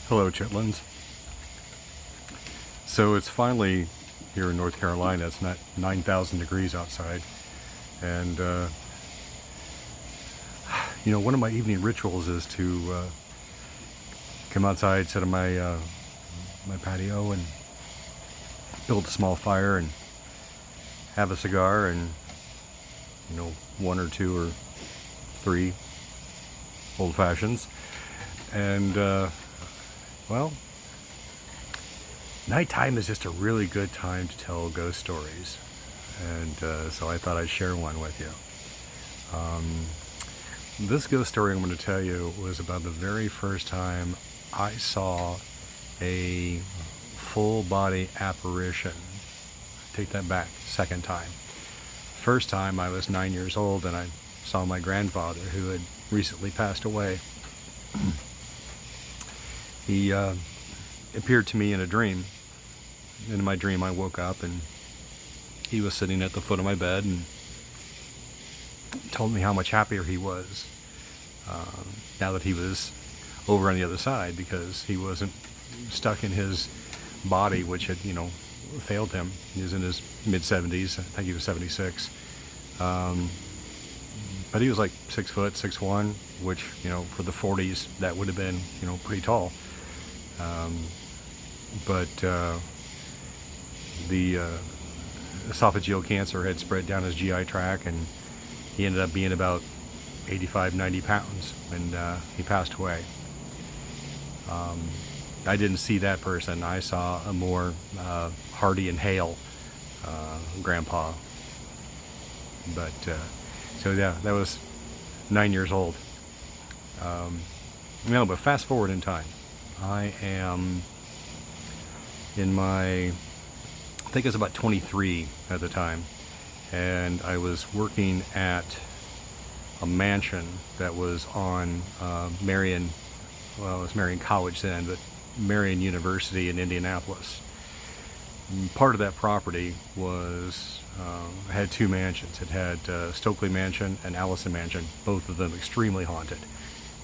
Hello, chitlins. So it's finally here in North Carolina. It's not 9,000 degrees outside, and one of my evening rituals is to come outside, sit on my my patio, and build a small fire and have a cigar and one or two or three old fashions, and well, nighttime is just a really good time to tell ghost stories, and so I thought I'd share one with you. This ghost story I'm going to tell you was about the very first time I saw a full body apparition. Take that back, second time. First time I was 9 years old and I saw my grandfather, who had recently passed away. He appeared to me in a dream. In my dream I woke up and he was sitting at the foot of my bed and told me how much happier he was now that he was over on the other side, because he wasn't stuck in his body, which had failed him. He was in his mid-70s. I think he was 76. But he was like 6 foot, 6'1", which for the 40s that would have been pretty tall. But the esophageal cancer had spread down his GI tract, and he ended up being about 85, 90 pounds, and he passed away. I didn't see that person. I saw a more hardy and hale grandpa. But so yeah, that was 9 years old. But fast forward in time. I am in my, I think I was about 23 at the time, and I was working at a mansion that was on Marian, well, it was Marian College then, but Marian University in Indianapolis. And part of that property was had two mansions. It had Stokley Mansion and Allison Mansion, both of them extremely haunted,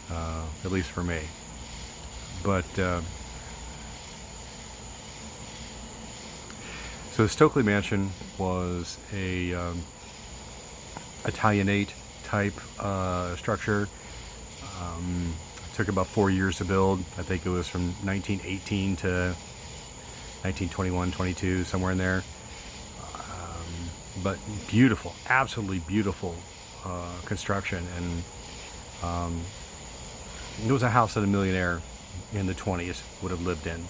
at least for me. But so Stokley Mansion was a Italianate type structure. Took about 4 years to build. I think it was from 1918 to 1921, 22, somewhere in there. But beautiful, absolutely beautiful construction. And it was a house that a millionaire in the 20s would have lived in.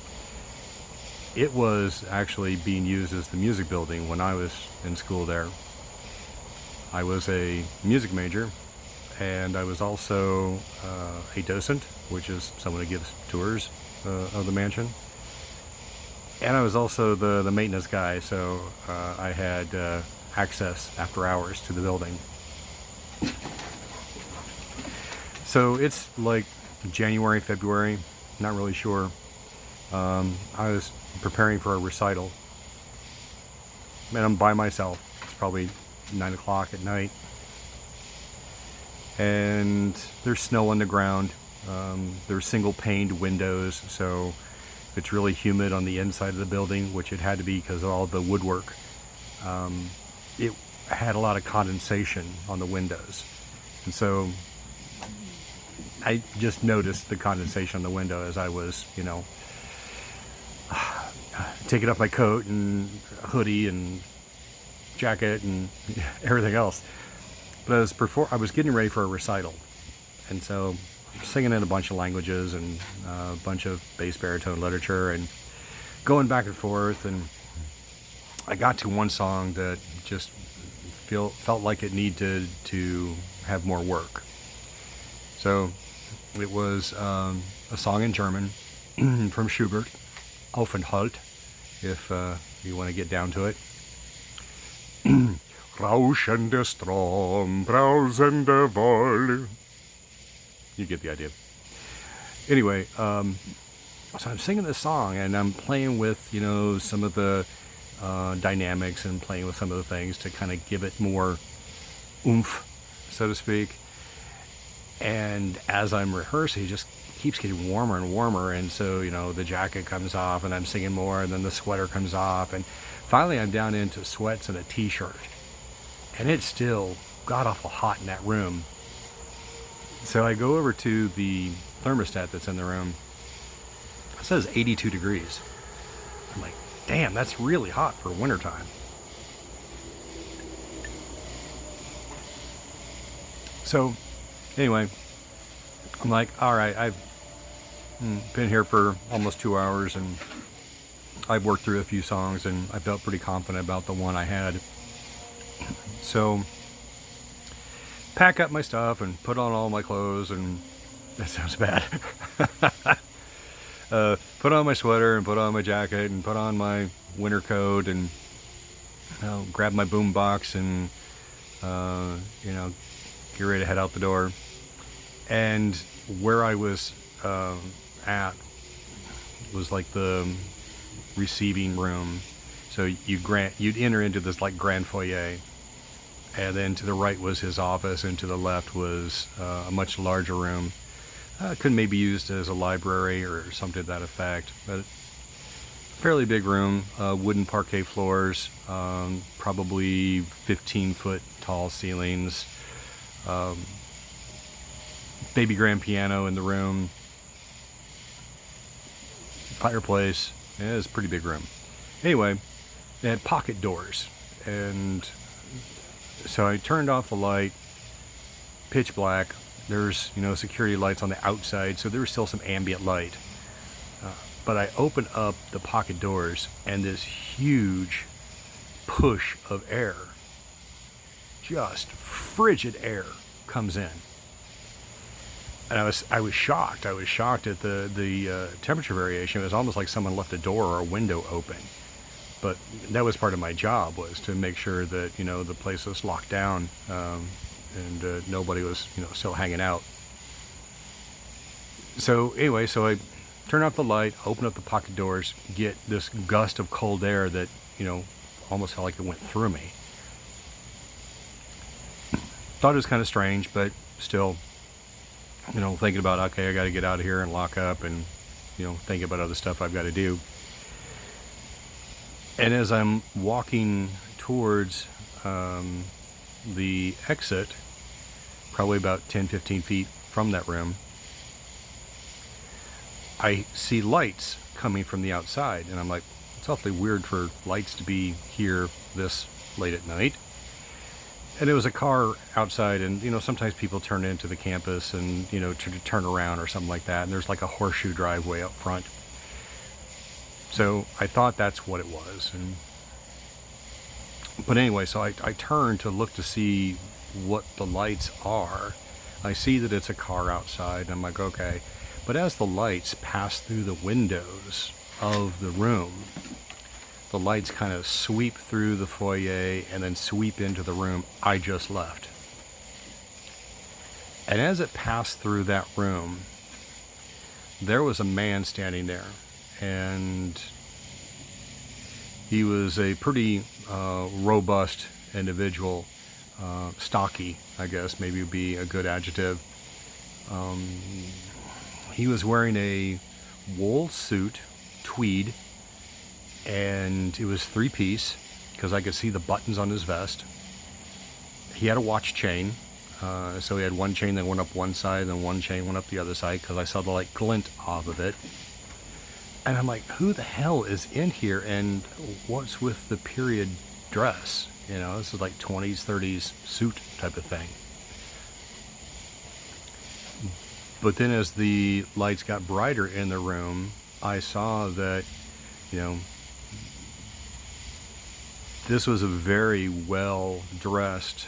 It was actually being used as the music building when I was in school there. I was a music major, and I was also a docent, which is someone who gives tours of the mansion. And I was also the maintenance guy, so I had access after hours to the building. So it's like January, February, not really sure. I was preparing for a recital, and I'm by myself. It's probably 9 o'clock at night, and there's snow on the ground. There's single paned windows, so it's really humid on the inside of the building, which it had to be because of all the woodwork. It had a lot of condensation on the windows, and so I just noticed the condensation on the window as I was, taking off my coat and hoodie and jacket and everything else. But I was getting ready for a recital, and so I'm singing in a bunch of languages and a bunch of bass baritone literature and going back and forth, and I got to one song that just felt like it needed to have more work. So it was a song in German from Schubert, Aufenthalt, if you want to get down to it. Rauschender Strom, brausender Wolle. You get the idea. Anyway, so I'm singing this song, and I'm playing with, some of the dynamics, and playing with some of the things to kind of give it more oomph, so to speak. And as I'm rehearsing, just keeps getting warmer and warmer. And so, you know, the jacket comes off and I'm singing more, and then the sweater comes off. And finally I'm down into sweats and a t-shirt. And it's still god awful hot in that room. So I go over to the thermostat that's in the room. It says 82 degrees. I'm like, damn, that's really hot for wintertime. So anyway, I'm like, all right, I've been here for almost 2 hours, and I've worked through a few songs, and I felt pretty confident about the one I had. So pack up my stuff and put on all my clothes, and that sounds bad. Put on my sweater and put on my jacket and put on my winter coat, and grab my boom box and get ready to head out the door. And where I was at was like the receiving room. So you'd enter into this like grand foyer, and then to the right was his office, and to the left was a much larger room. Could maybe used as a library or something to that effect, but fairly big room. Wooden parquet floors, probably 15-foot tall ceilings. Baby grand piano in the room. Fireplace. Yeah, it's a pretty big room. Anyway, they had pocket doors, and so I turned off the light. Pitch black. There's, security lights on the outside, so there was still some ambient light. But I opened up the pocket doors, and this huge push of air, just frigid air, comes in. And I was shocked. I was shocked at the temperature variation. It was almost like someone left a door or a window open. But that was part of my job, was to make sure that, the place was locked down, and nobody was, still hanging out. So anyway, so I turn off the light, open up the pocket doors, get this gust of cold air that, almost felt like it went through me. Thought it was kind of strange, but still, thinking about, okay, I got to get out of here and lock up, and, thinking about other stuff I've got to do. And as I'm walking towards the exit, probably about 10-15 feet from that room, I see lights coming from the outside, and I'm like, it's awfully weird for lights to be here this late at night. And it was a car outside, and sometimes people turn into the campus and to turn around or something like that, and there's like a horseshoe driveway up front. So I thought that's what it was. But anyway, so I turned to look to see what the lights are. I see that it's a car outside, and I'm like, okay. But as the lights pass through the windows of the room, the lights kind of sweep through the foyer and then sweep into the room I just left. And as it passed through that room, there was a man standing there, and he was a pretty robust individual, stocky, I guess maybe would be a good adjective. He was wearing a wool suit, tweed, and it was 3-piece because I could see the buttons on his vest. He had a watch chain, so he had one chain that went up one side and one chain went up the other side because I saw the light glint off of it. And I'm like, who the hell is in here, and what's with the period dress? This is like 20s, 30s suit type of thing. But then as the lights got brighter in the room, I saw that, this was a very well-dressed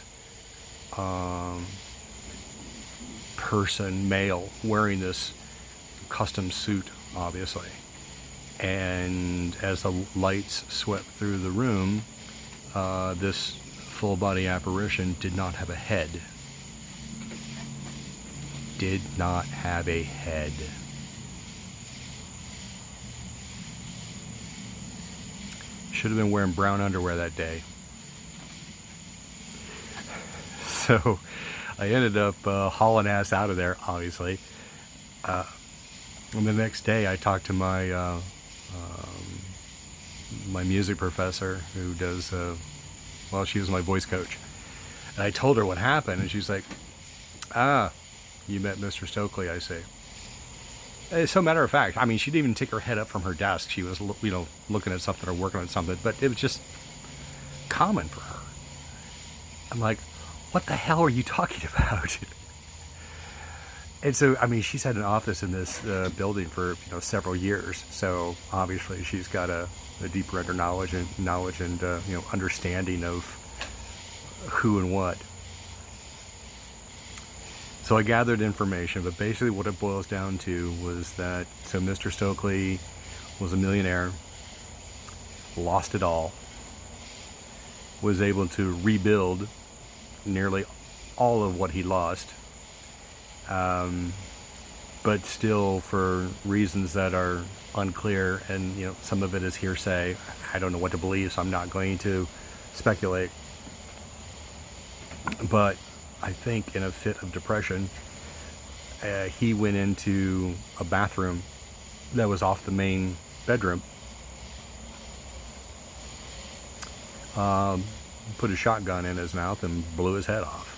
person, male, wearing this custom suit, obviously. And as the lights swept through the room, this full-body apparition did not have a head. Did not have a head. Should have been wearing brown underwear that day. So I ended up hauling ass out of there, obviously. And the next day I talked to my music professor who does, well, she was my voice coach. And I told her what happened, and she's like, ah, you met Mr. Stokley, I say. So matter of fact, I mean, she didn't even take her head up from her desk. She was, looking at something or working on something, but it was just common for her. I'm like, what the hell are you talking about? And so, I mean, she's had an office in this building for, several years. So obviously she's got a deeper knowledge and understanding of who and what. So I gathered information, but basically what it boils down to was that, so Mr. Stokley was a millionaire, lost it all, was able to rebuild nearly all of what he lost, but still for reasons that are unclear, and some of it is hearsay. I don't know what to believe, so I'm not going to speculate. But I think in a fit of depression, he went into a bathroom that was off the main bedroom, put a shotgun in his mouth and blew his head off.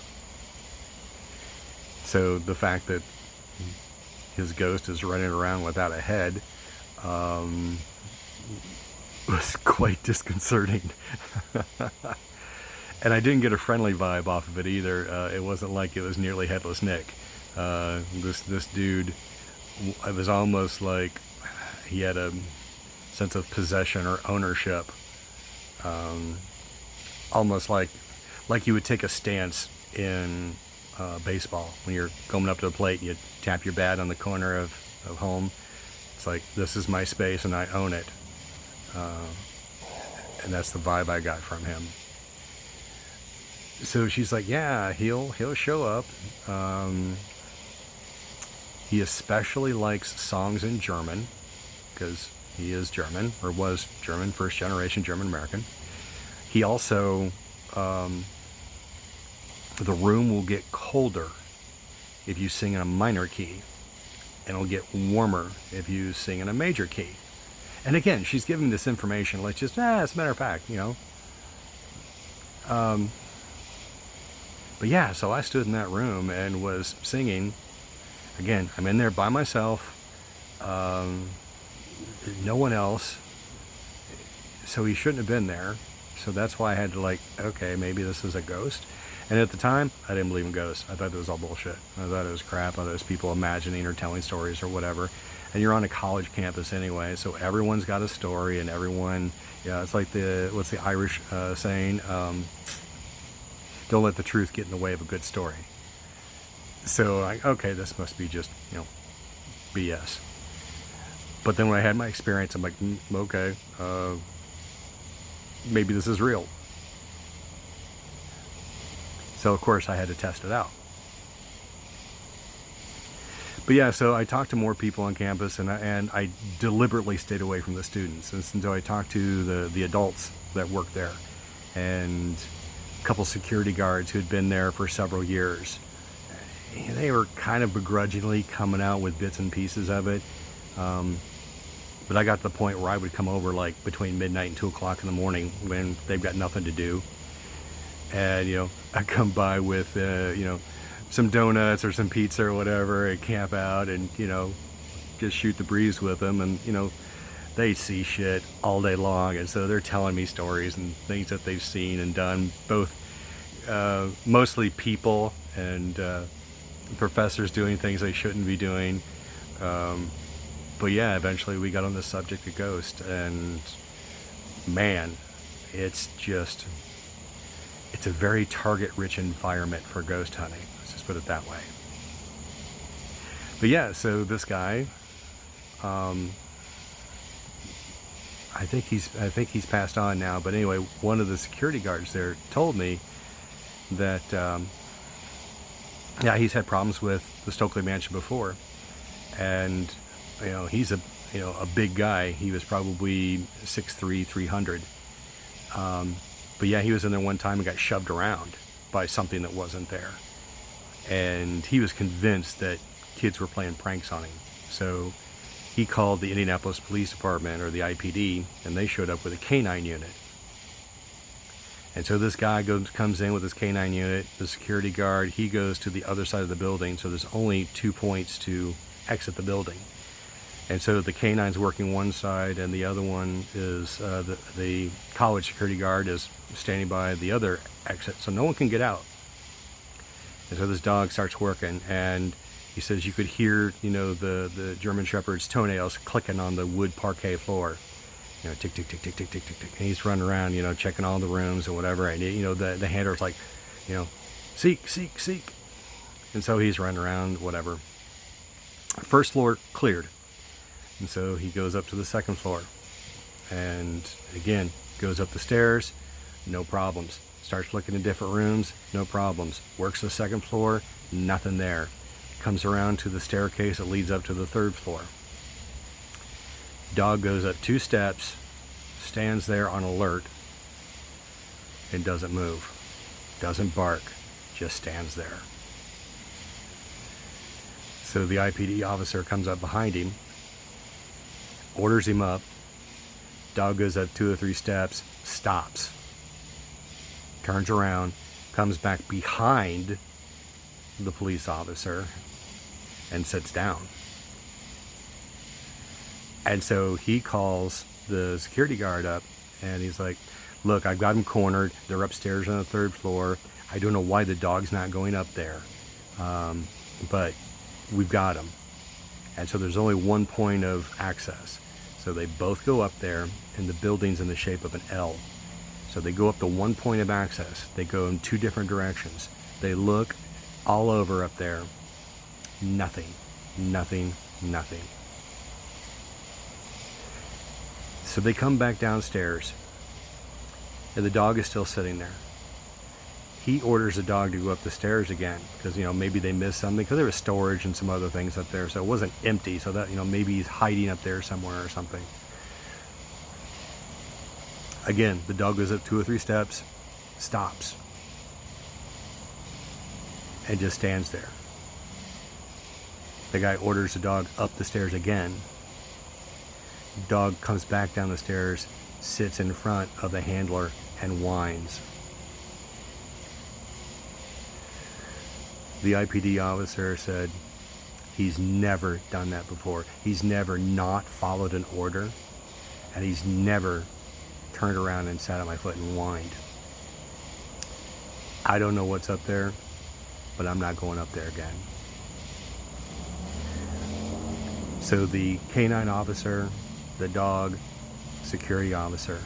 So the fact that his ghost is running around without a head was quite disconcerting. And I didn't get a friendly vibe off of it either. It wasn't like it was nearly Headless Nick. This dude, it was almost like he had a sense of possession or ownership. Almost like you would take a stance in baseball when you're going up to the plate and you tap your bat on the corner of home. It's like, this is my space and I own it. And that's the vibe I got from him. So she's like, yeah, he'll show up. He especially likes songs in German, because he is German, or was German, first generation German American. He also, the room will get colder if you sing in a minor key, and it'll get warmer if you sing in a major key. And again, she's giving this information like just, as a matter of fact, But yeah, so I stood in that room and was singing. Again, I'm in there by myself, no one else, so he shouldn't have been there. So that's why I had to okay, maybe this is a ghost. And at the time, I didn't believe in ghosts. I thought it was all bullshit. I thought it was crap. I thought it was people imagining or telling stories or whatever. And you're on a college campus anyway, so everyone's got a story, and everyone, it's like what's the Irish saying? Don't let the truth get in the way of a good story. So okay, this must be just, BS. But then when I had my experience, I'm like, okay, maybe this is real. So of course I had to test it out. But yeah, so I talked to more people on campus, and I deliberately stayed away from the students until I talked to the adults that worked there, and a couple security guards who had been there for several years. They were kind of begrudgingly coming out with bits and pieces of it. But I got to the point where I would come over between midnight and 2 o'clock in the morning when they've got nothing to do. And, I come by with, some donuts or some pizza or whatever, and camp out and, just shoot the breeze with them. And, they see shit all day long. And so they're telling me stories and things that they've seen and done, both mostly people and professors doing things they shouldn't be doing. But yeah, eventually we got on the subject of ghosts, and man, it's a very target-rich environment for ghost hunting. Let's just put it that way. But yeah, so this guy, I think he's passed on now. But anyway, one of the security guards there told me that he's had problems with the Stokley Mansion before, and he's a big guy. He was probably 6'3", 300. But yeah, he was in there one time and got shoved around by something that wasn't there. And he was convinced that kids were playing pranks on him. So he called the Indianapolis Police Department, or the IPD, and they showed up with a canine unit. And so this guy comes in with his canine unit, the security guard, he goes to the other side of the building, so there's only 2 points to exit the building. And so the canine's working one side, and the other one is, the college security guard is standing by the other exit, so no one can get out. And so this dog starts working, and he says you could hear, the German Shepherd's toenails clicking on the wood parquet floor. Tick, tick, tick, tick, tick, tick, tick, tick. And he's running around, checking all the rooms and whatever. And, the handler's like, seek, seek, seek. And so he's running around, whatever. First floor cleared. And so he goes up to the second floor. And again, goes up the stairs, no problems. Starts looking in different rooms, no problems. Works the second floor, nothing there. Comes around to the staircase that leads up to the third floor. Dog goes up 2 steps, stands there on alert, and doesn't move. Doesn't bark, just stands there. So the IPD officer comes up behind him, orders him up. Dog goes up 2 or 3 steps, stops, turns around, comes back behind the police officer, and sits down. And so he calls the security guard up, and he's like, look, I've got them cornered. They're upstairs on the 3rd floor. I don't know why the dog's not going up there, but we've got them. And so there's only 1 point of access. So they both go up there, and the building's in the shape of an L. So they go up to 1 point of access. They go in 2 different directions. They look all over up there. Nothing, nothing, nothing. So they come back downstairs, and the dog is still sitting there. He orders the dog to go up the stairs again, because, maybe they missed something, because there was storage and some other things up there, so it wasn't empty, so that, maybe he's hiding up there somewhere or something. Again, the dog goes up 2 or 3 steps, stops, and just stands there. The guy orders the dog up the stairs again. Dog comes back down the stairs, sits in front of the handler, and whines. The IPD officer said he's never done that before. He's never not followed an order, and he's never turned around and sat at my foot and whined. I don't know what's up there, but I'm not going up there again. So the canine officer, the dog, security officer,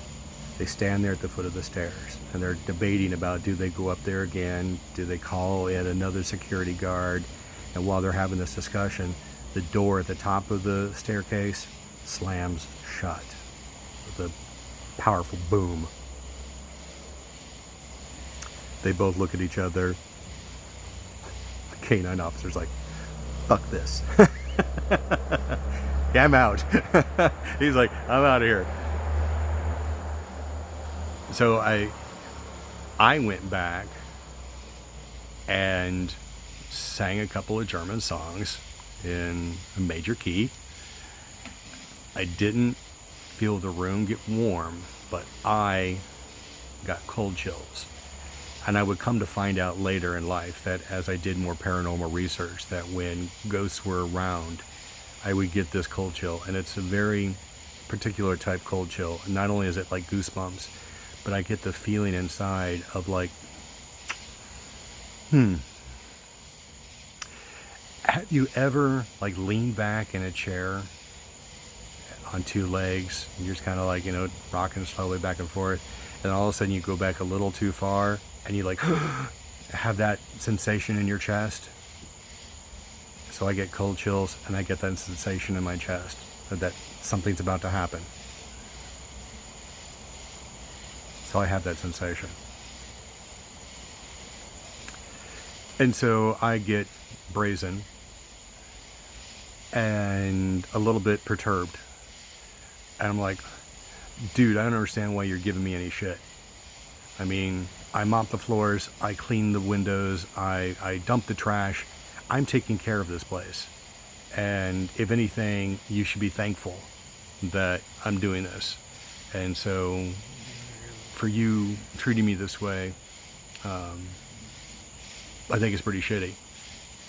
they stand there at the foot of the stairs, and they're debating about, do they go up there again? Do they call in another security guard? And while they're having this discussion, the door at the top of the staircase slams shut with a powerful boom. They both look at each other. The canine officer's like, fuck this. Yeah, I'm out. He's like, I'm out of here. So I went back and sang a couple of German songs in a major key. I didn't feel the room get warm, but I got cold chills. And I would come to find out later in life that as I did more paranormal research, that when ghosts were around, I would get this cold chill. And it's a very particular type cold chill. And not only is it like goosebumps, but I get the feeling inside of like, Have you ever like leaned back in a chair on 2 legs, and you're just kind of like, rocking slowly back and forth, and all of a sudden you go back a little too far, and you like have that sensation in your chest? So I get cold chills, and I get that sensation in my chest that something's about to happen. So I have that sensation. And so I get brazen and a little bit perturbed. And I'm like, dude, I don't understand why you're giving me any shit. I mean, I mop the floors, I clean the windows, I dump the trash. I'm taking care of this place. And if anything, you should be thankful that I'm doing this. And so for you treating me this way, I think it's pretty shitty.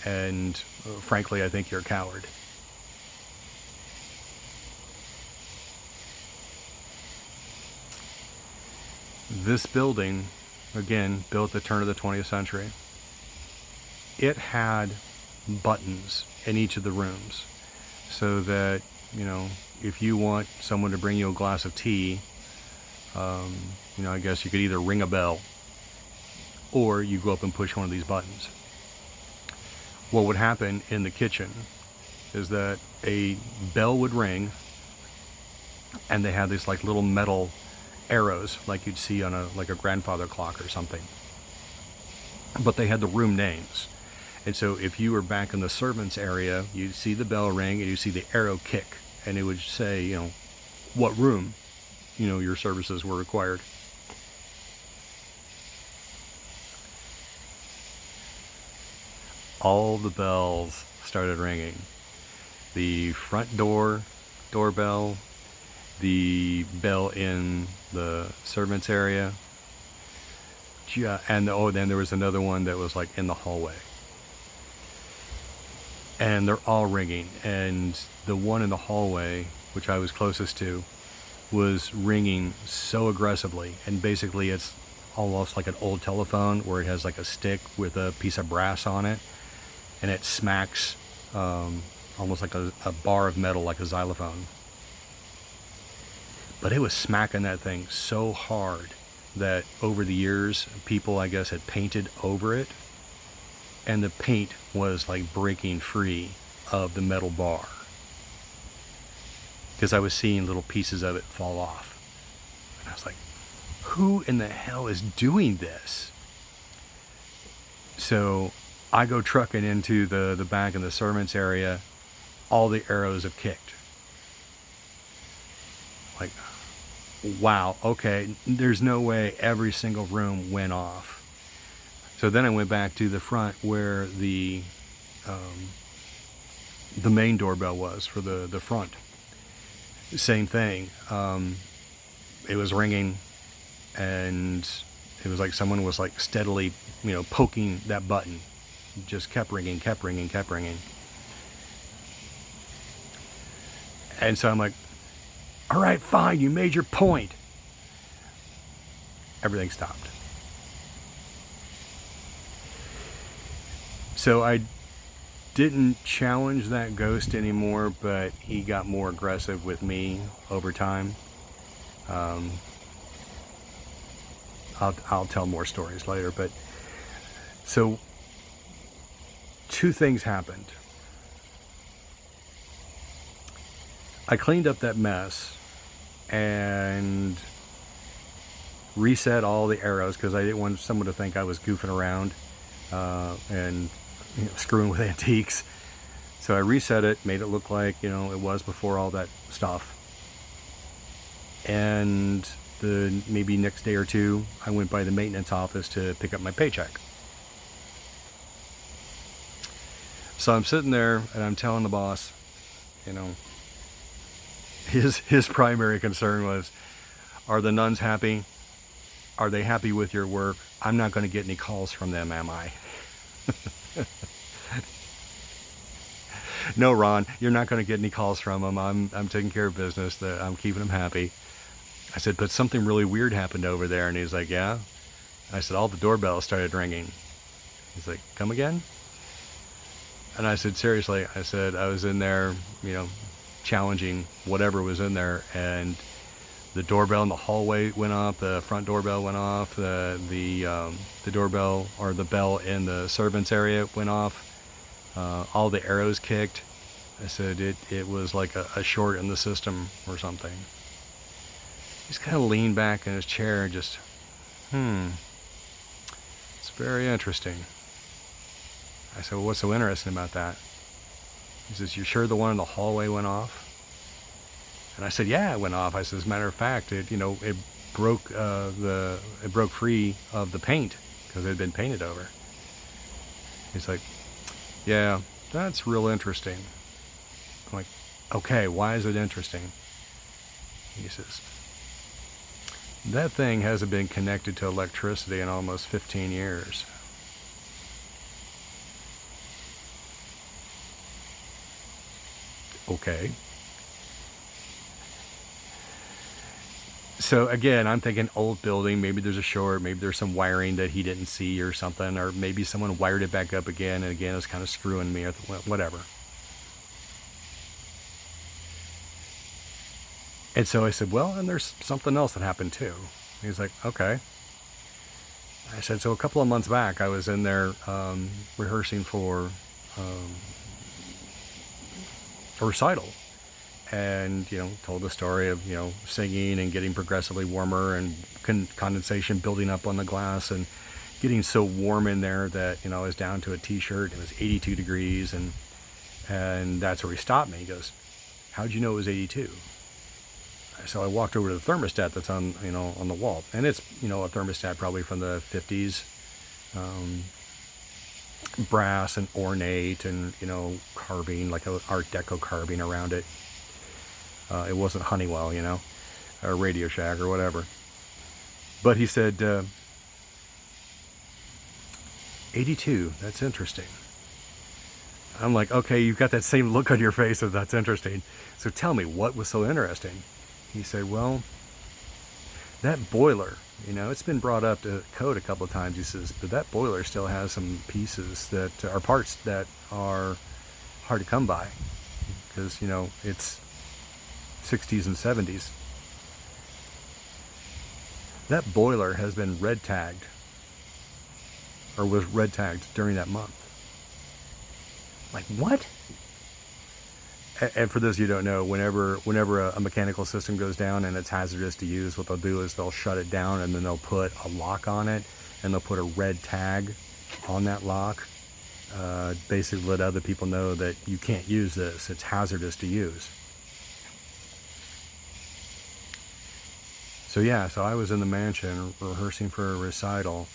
And frankly, I think you're a coward. This building, again, built at the turn of the 20th century, it had buttons in each of the rooms so that, you know, if you want someone to bring you a glass of tea, you know, I guess you could either ring a bell or you go up and push one of these buttons. What would happen in the kitchen is that a bell would ring, and they had these like little metal arrows like you'd see on a grandfather clock or something, but they had the room names. And so if you were back in the servants area, you'd see the bell ring and you see the arrow kick, and it would say, you know, what room, you know, your services were required. All the bells started ringing. The front doorbell, the bell in the servants area, and then there was another one that was like in the hallway. And they're all ringing, and the one in the hallway, which I was closest to, was ringing so aggressively, and basically it's almost like an old telephone where it has like a stick with a piece of brass on it, and it smacks almost like a bar of metal, like a xylophone. But it was smacking that thing so hard that over the years, people, I guess, had painted over it, and the paint was like breaking free of the metal bar, because I was seeing little pieces of it fall off. And I was like, who in the hell is doing this? So I go trucking into the back in the servants area. All the arrows have kicked. Like, wow, okay, there's no way every single room went off. So then I went back to the front where the main doorbell was for the front. Same thing. It was ringing, and it was like someone was like steadily, you know, poking that button. Just kept ringing, kept ringing, kept ringing. And so I'm like, all right, fine, you made your point. Everything stopped. So I didn't challenge that ghost anymore, but he got more aggressive with me over time. I'll tell more stories later, but so two things happened. I cleaned up that mess and reset all the arrows because I didn't want someone to think I was goofing around and, you know, screwing with antiques. So I reset it, made it look like, you know, it was before all that stuff. And the maybe next day or two, I went by the maintenance office to pick up my paycheck. So I'm sitting there and I'm telling the boss, you know, his primary concern was, are the nuns happy? Are they happy with your work? I'm not going to get any calls from them, am I? No, Ron, you're not going to get any calls from them. I'm taking care of business. I'm keeping them happy. I said, but something really weird happened over there. And he's like, yeah. I said, all the doorbells started ringing. He's like, come again? And I said, seriously, I said, I was in there, you know, challenging whatever was in there, and the doorbell in the hallway went off, the front doorbell went off, the doorbell or the bell in the servants area went off, all the arrows kicked. I said it was like a short in the system or something. He's kind of leaned back in his chair and just, it's very interesting. I said, well, what's so interesting about that? He says, you sure the one in the hallway went off? And I said, yeah, it went off. I said, as a matter of fact, it broke free of the paint because it had been painted over. He's like, yeah, that's real interesting. I'm like, okay, why is it interesting? He says, that thing hasn't been connected to electricity in almost 15 years. Okay. So again, I'm thinking old building, maybe there's a short, maybe there's some wiring that he didn't see or something, or maybe someone wired it back up again, and again, it's kind of screwing me, or whatever. And so I said, well, and there's something else that happened too. He's like, okay. I said, so a couple of months back, I was in there rehearsing for a recital. And, told the story of, singing and getting progressively warmer and condensation building up on the glass and getting so warm in there that, I was down to a t-shirt. It was 82 degrees. And that's where he stopped me. He goes, how'd you know it was 82? So I walked over to the thermostat that's on, on the wall. And it's, a thermostat probably from the 50s. Brass and ornate and, carving, like an Art Deco carving around it. It wasn't Honeywell, or Radio Shack or whatever. But he said, 82, that's interesting. I'm like, okay, you've got that same look on your face of that's interesting. So tell me, what was so interesting? He said, well, that boiler, it's been brought up to code a couple of times. He says, but that boiler still has some pieces that are parts that are hard to come by. Because, it's 60s and 70s. That boiler has been red tagged, or was red tagged during that month. Like, what? And for those of you who don't know, whenever a mechanical system goes down and it's hazardous to use, what they'll do is they'll shut it down and then they'll put a lock on it and they'll put a red tag on that lock. Basically let other people know that you can't use this. It's hazardous to use. So I was in the mansion rehearsing for a recital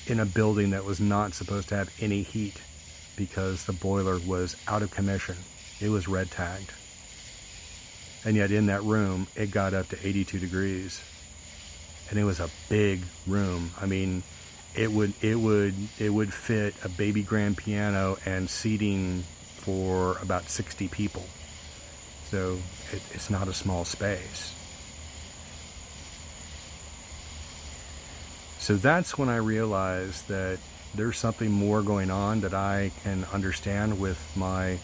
in a building that was not supposed to have any heat because the boiler was out of commission. It was red tagged. And yet in that room, it got up to 82 degrees. And it was a big room. I mean, it would fit a baby grand piano and seating for about 60 people. So it's not a small space. So that's when I realized that there's something more going on that I can understand with my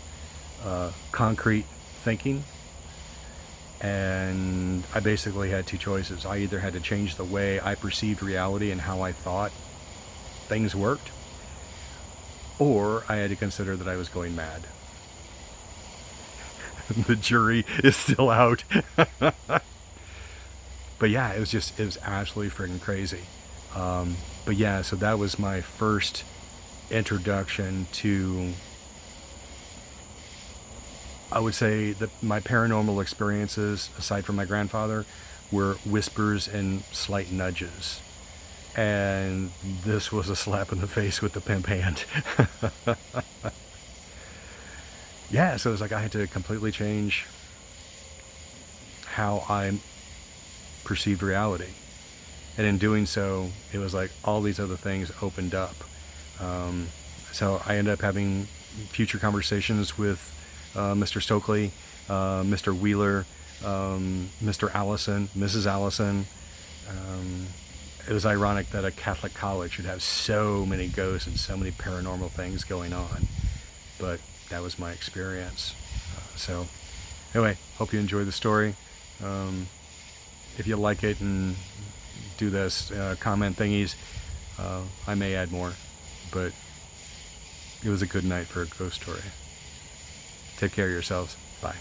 concrete thinking. And I basically had two choices. I either had to change the way I perceived reality and how I thought things worked, or I had to consider that I was going mad. The jury is still out. But yeah, it was absolutely freaking crazy. But yeah, so that was my first introduction to, I would say that my paranormal experiences, aside from my grandfather, were whispers and slight nudges. And this was a slap in the face with the pimp hand. Yeah, so it was like I had to completely change how I perceived reality. And in doing so, it was like all these other things opened up. So I ended up having future conversations with Mr. Stokley, Mr. Wheeler, Mr. Allison, Mrs. Allison. It was ironic that a Catholic college should have so many ghosts and so many paranormal things going on. But that was my experience. So anyway, hope you enjoy the story. If you like it and do this comment thingies, I may add more, but it was a good night for a ghost story. Take care of yourselves. Bye.